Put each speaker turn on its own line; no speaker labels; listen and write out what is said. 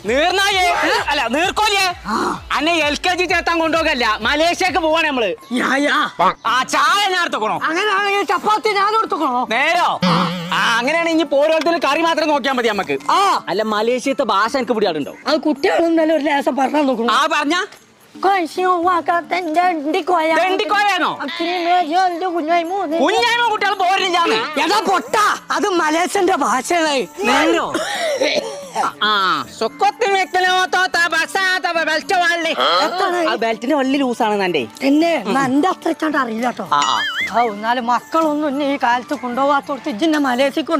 നീർനായേ അല്ല നീർക്കോലിയേ അന്നെ LKG ചേർത്താൻ കൊണ്ടുപോകല്ല മലേഷ്യക്ക് പോവാണ് നമ്മള്. ആ ചായ ഞാൻ എടുത്തോക്കണോ?
അങ്ങനെയാണെങ്കിൽ ചപ്പാത്തി ഞാൻ എടുത്തോക്കണോ?
നേരോ അങ്ങനെയാണെങ്കിൽ ഇനി ഓരോരുത്തരും കറി മാത്രം നോക്കിയാൽ മതി നമുക്ക്. അല്ല മലേഷ്യത്തെ ഭാഷ എനിക്ക് പിടിയാടുണ്ടോ?
അത് കുട്ടികളൊന്നും ഒരു ലേസം പറഞ്ഞാൽ നോക്കണം.
ആ പറഞ്ഞ കുഞ്ഞായ്മ കുട്ടികൾ പോരില്ലാന്ന്.
എടാ പൊട്ട, അത് മലേഷ്യന്റെ ഭാഷയാണ്.
നേരോ ബെൽറ്റിന്റെ വള്ളി ലൂസാണ് എന്റെ.
എന്നെ എന്റെ അത്രക്കാണ്ട് അറിയില്ല കേട്ടോ. എന്നാലും മക്കളൊന്നും ഈ കാലത്ത് കൊണ്ടുപോകാത്തോടത്ത് ഇജിന്റെ മലേഷ്യക്ക്